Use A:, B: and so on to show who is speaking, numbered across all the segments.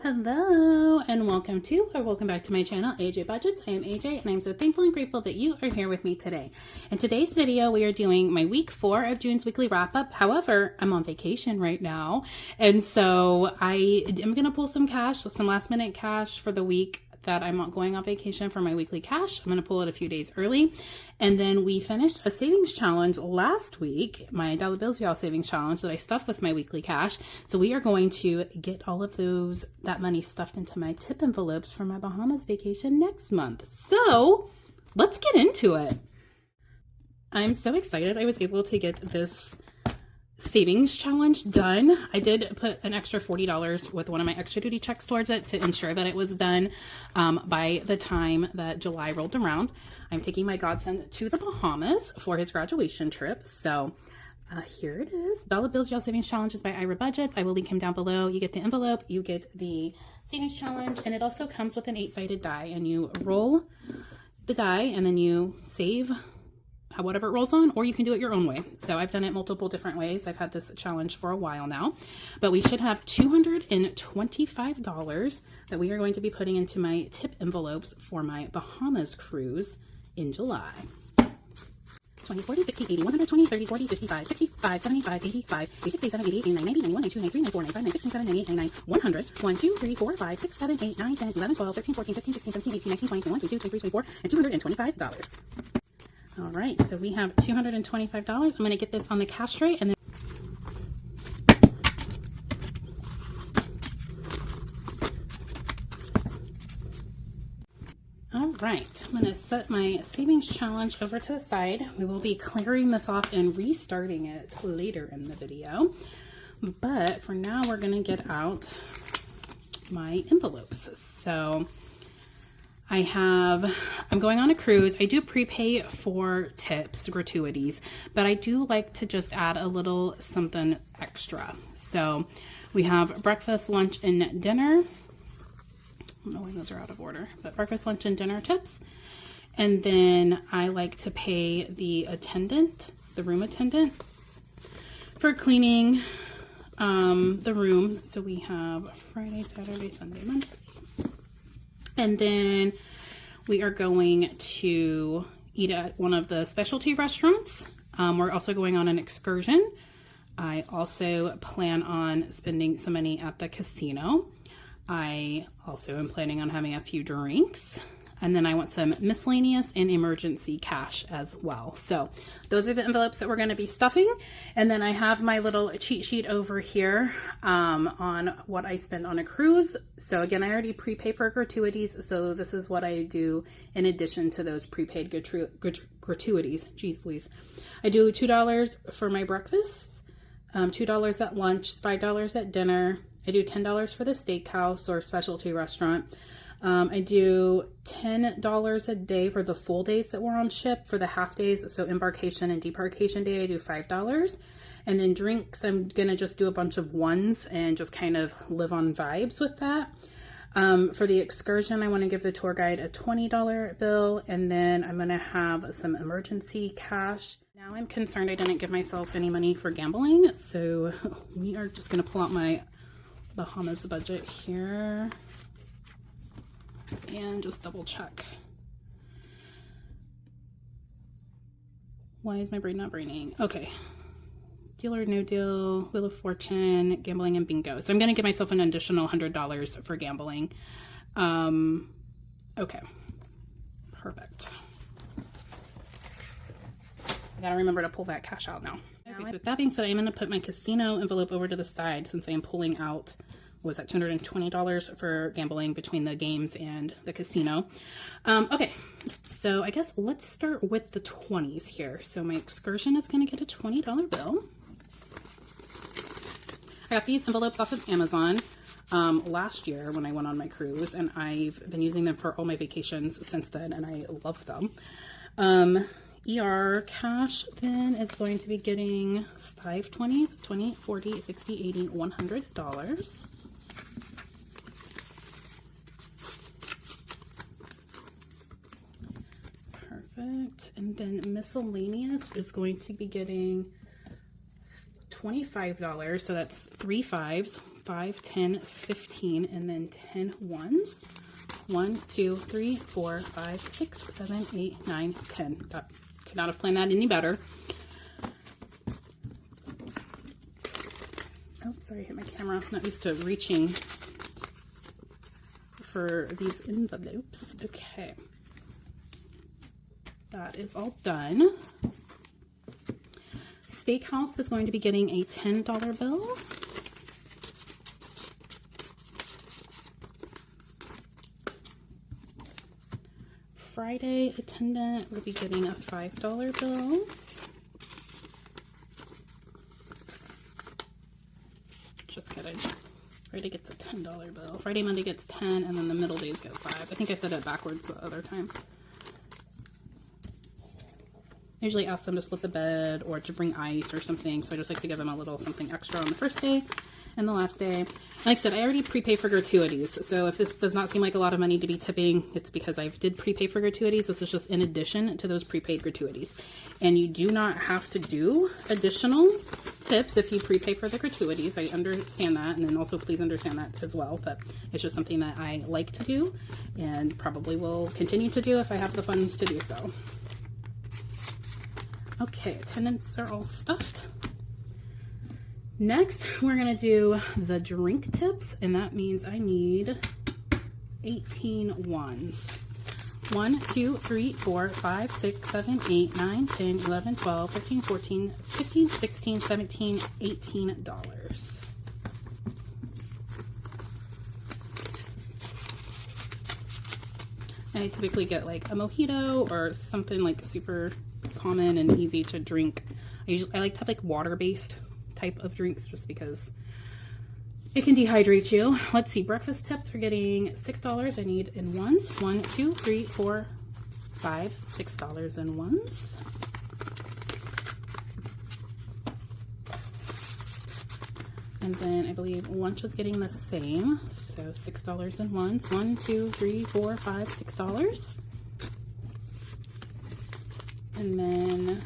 A: Hello and welcome to or welcome back to my channel, AJ Budgets. I am AJ and I'm so thankful and grateful that you are here with me today. In today's video, we are doing my week 4 of June's weekly wrap up. However, I'm on vacation right now. And so I am going to pull some cash, some last minute cash for the week that I'm not going on vacation for my weekly cash. I'm going to pull it a few days early. And then we finished a savings challenge last week, my Dolla Bills Y'all savings challenge that I stuffed with my weekly cash. So we are going to get all of that money stuffed into my tip envelopes for my Bahamas vacation next month. So let's get into it. I'm so excited I was able to get this savings challenge done. I did put an extra $40 with one of my extra duty checks towards it to ensure that it was done by the time that July rolled around. I'm taking my godson to the Bahamas for his graduation trip. So here it is. Dolla Bills Y'all Savings Challenge is by Ira Budgets. I will link him down below. You get the envelope, you get the savings challenge, and it also comes with an 8-sided die, and you roll the die and then you save whatever it rolls on, or you can do it your own way. So I've done it multiple different ways. I've had this challenge for a while now, but we should have $225 that we are going to be putting into my tip envelopes for my Bahamas cruise in July. 20, 40, 60, 80, 120, 30, 40, 55, 65, 75, 85, 86, 87, 88, 89, 90, 91, 92, 93, 94, 95, 96, 97, 98, 99, 100, 1, 2, 3, 4, 5, 6, 7, 8, 9, 10, 11, 12, 13, 14, 15, 16, 17, 18, 19, 20, 21, 22, 23, 24, and $225. All right, so we have $225. I'm going to get this on the cash tray and then all right, I'm going to set my savings challenge over to the side. We will be clearing this off and restarting it later in the video. But for now, we're going to get out my envelopes. So I'm going on a cruise. I do prepay for tips, gratuities, but I do like to just add a little something extra. So we have breakfast, lunch, and dinner. I don't know why those are out of order, but breakfast, lunch, and dinner tips. And then I like to pay the attendant, the room attendant, for cleaning the room. So we have Friday, Saturday, Sunday, Monday. And then we are going to eat at one of the specialty restaurants. We're also going on an excursion. I also plan on spending some money at the casino. I also am planning on having a few drinks. And then I want some miscellaneous and emergency cash as well. So those are the envelopes that we're going to be stuffing. And then I have my little cheat sheet over here on what I spend on a cruise. So again, I already prepay for gratuities. So this is what I do in addition to those prepaid gratuities. Jeez Louise. I do $2 for my breakfast, $2 at lunch, $5 at dinner. I do $10 for the steakhouse or specialty restaurant. I do $10 a day for the full days that we're on ship. For the half days, so embarkation and debarkation day, I do $5. And then drinks, I'm going to just do a bunch of ones and just kind of live on vibes with that. For the excursion, I want to give the tour guide a $20 bill, and then I'm going to have some emergency cash. Now I'm concerned I didn't give myself any money for gambling, so we are just going to pull out my Bahamas budget here and just double check. Why is my brain not braining? Okay. Deal or no deal, Wheel of Fortune, gambling, and bingo. So I'm going to give myself an additional $100 for gambling. Okay. Perfect. I gotta remember to pull that cash out now. Okay, so with that being said, I'm going to put my casino envelope over to the side since I am pulling out, what was that, $220 for gambling between the games and the casino. Okay, so I guess let's start with the 20s here. So my excursion is going to get a $20 bill. I got these envelopes off of Amazon last year when I went on my cruise, and I've been using them for all my vacations since then, and I love them. ER cash then is going to be getting 5 20s, 20, 40, 60, 80, $100. Perfect. And then miscellaneous is going to be getting $25. So that's 3 5s, 5, 10, 15, and then 10 ones. 1, 2, 3, 4, 5, 6, 7, 8, 9, 10. That could not have planned that any better. Oh, sorry, I hit my camera. I'm not used to reaching for these envelopes. Okay. That is all done. Steakhouse is going to be getting a $10 bill. Friday attendant will be getting a $5 bill. Just kidding. Friday gets a $10 bill. Friday, Monday gets 10, and then the middle days get 5. I think I said it backwards the other time. I usually ask them to split the bed or to bring ice or something, so I just like to give them a little something extra on the first day and the last day. Like I said, I already prepay for gratuities, so if this does not seem like a lot of money to be tipping, it's because I did prepay for gratuities. This is just in addition to those prepaid gratuities. And you do not have to do additional tips if you prepay for the gratuities. I understand that, and then also please understand that as well, but it's just something that I like to do and probably will continue to do if I have the funds to do so. Okay, attendants are all stuffed. Next, we're gonna do the drink tips, and that means I need 18 ones. 1, 2, 3, 4, 5, 6, 7, 8, 9, 10, 11, 12, 13, 14, 15, 16, 17, $18. I typically get like a mojito or something like super common and easy to drink. I like to have like water-based type of drinks just because it can dehydrate you. Let's see, breakfast tips are getting $6. I need in ones. 1, 2, 3, 4, 5, $6 in ones. And then I believe lunch is getting the same. So $6 in ones. 1, 2, 3, 4, 5, $6. And then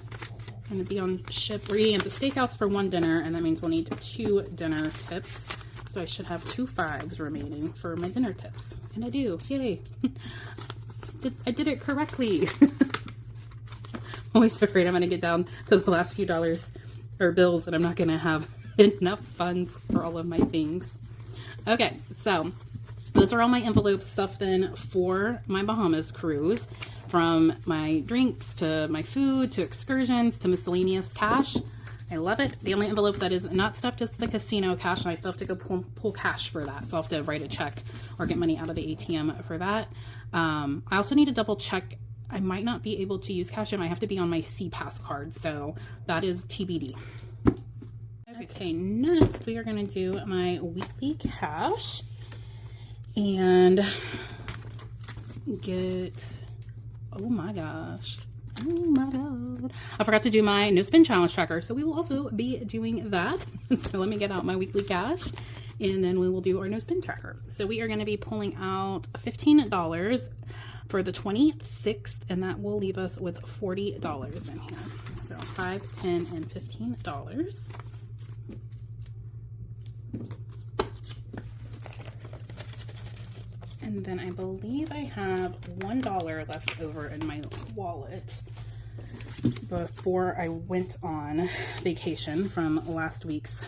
A: I'm going to be on ship. We're eating at the steakhouse for 1 dinner, and that means we'll need 2 dinner tips. So I should have 2 5s remaining for my dinner tips. And I do. Yay. I did it correctly. I'm always afraid I'm going to get down to the last few dollars or bills and I'm not going to have enough funds for all of my things. Okay, so those are all my envelopes stuffed in for my Bahamas cruise. From my drinks to my food to excursions to miscellaneous cash. I love it. The only envelope that is not stuffed is the casino cash, and I still have to go pull cash for that. So I'll have to write a check or get money out of the ATM for that. I also need to double check. I might not be able to use cash. I might have to be on my CPass card. So that is TBD. Okay, next we are going to do my weekly cash and get... Oh my gosh. Oh my god. I forgot to do my no spin challenge tracker. So we will also be doing that. So let me get out my weekly cash and then we will do our no spin tracker. So we are going to be pulling out $15 for the 26th, and that will leave us with $40 in here. So $5, $10, and $15. And then I believe I have $1 left over in my wallet before I went on vacation from last week's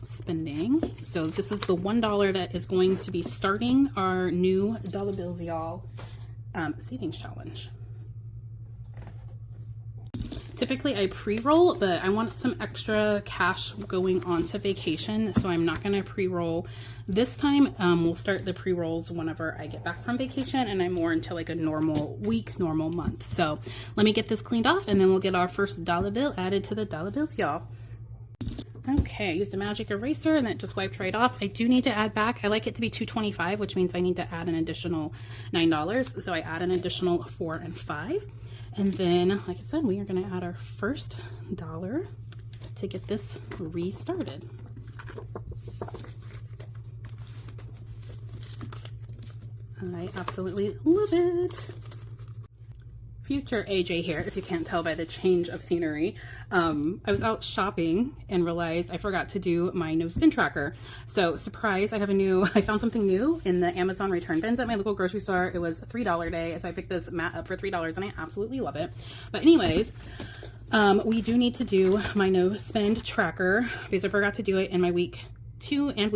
A: spending. So this is the $1 that is going to be starting our new Dolla Bills Y'all savings challenge. Typically I pre-roll, but I want some extra cash going on to vacation, so I'm not going to pre-roll this time. We'll start the pre-rolls whenever I get back from vacation and I'm more into like a normal week, normal month. So let me get this cleaned off and then we'll get our first dollar bill added to the Dolla Bills Y'all. Okay, I used a magic eraser and that just wiped right off. I do need to add back. I like it to be $2.25, which means I need to add an additional $9. So I add an additional $4 and $5. And then, like I said, we are going to add our first dollar to get this restarted. I absolutely love it. future AJ here, if you can't tell by the change of scenery. I was out shopping and realized I forgot to do my no spin tracker. So surprise, I found something new in the Amazon return bins at my local grocery store. It was $3 day. So I picked this mat up for $3 and I absolutely love it. But anyways, we do need to do my no spend tracker because I forgot to do it in my week 2 and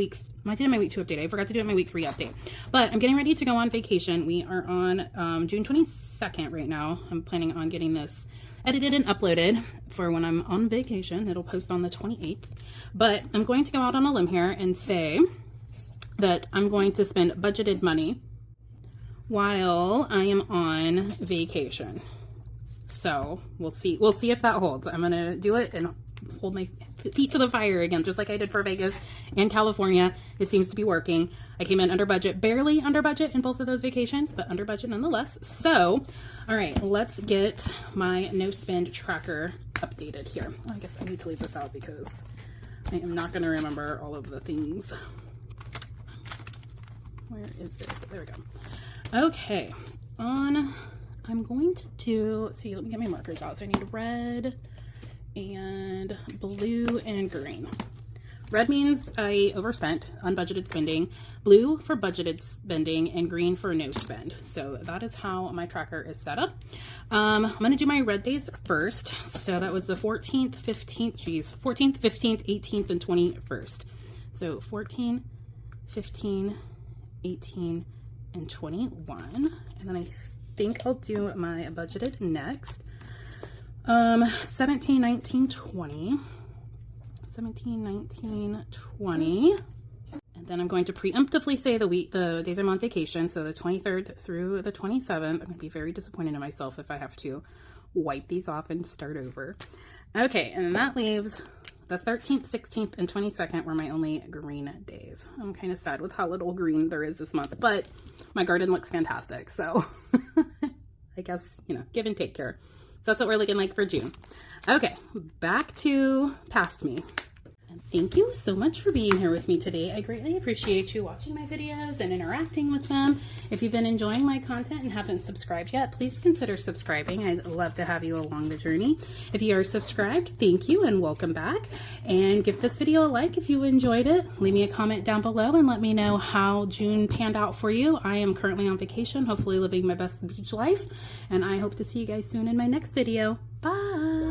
A: I did my week 2 update. I forgot to do it in my week 3 update, but I'm getting ready to go on vacation. We are on June 22nd right now. I'm planning on getting this edited and uploaded for when I'm on vacation. It'll post on the 28th, but I'm going to go out on a limb here and say that I'm going to spend budgeted money while I am on vacation. So we'll see if that holds. I'm going to do it and hold my feet to the fire again, just like I did for Vegas and California. It seems to be working. I came in under budget, barely under budget in both of those vacations, but under budget nonetheless. So, all right, let's get my no spend tracker updated here. I guess I need to leave this out because I am not going to remember all of the things. Where is this? There we go. Okay, I'm going to do, let me get my markers out. So I need red and blue and green. Red means I overspent, unbudgeted spending, blue for budgeted spending, and green for no spend. So that is how my tracker is set up. I'm going to do my red days first. So that was the 14th, 15th, 15th, 18th, and 21st. So 14, 15, 18, and 21. And then I think I'll do my budgeted next. 17, 19, 20. 17, 19, 20. And then I'm going to preemptively say the days I'm on vacation. So the 23rd through the 27th. I'm going to be very disappointed in myself if I have to wipe these off and start over. Okay, and that leaves the 13th, 16th, and 22nd were my only green days. I'm kind of sad with how little green there is this month, but my garden looks fantastic. So I guess, give and take here. So that's what we're looking like for June. Okay, back to past me. And thank you so much for being here with me today. I greatly appreciate you watching my videos and interacting with them. If you've been enjoying my content and haven't subscribed yet, please consider subscribing. I'd love to have you along the journey. If you are subscribed, thank you and welcome back. And give this video a like if you enjoyed it. Leave me a comment down below and let me know how June panned out for you. I am currently on vacation, hopefully living my best beach life. And I hope to see you guys soon in my next video. Bye!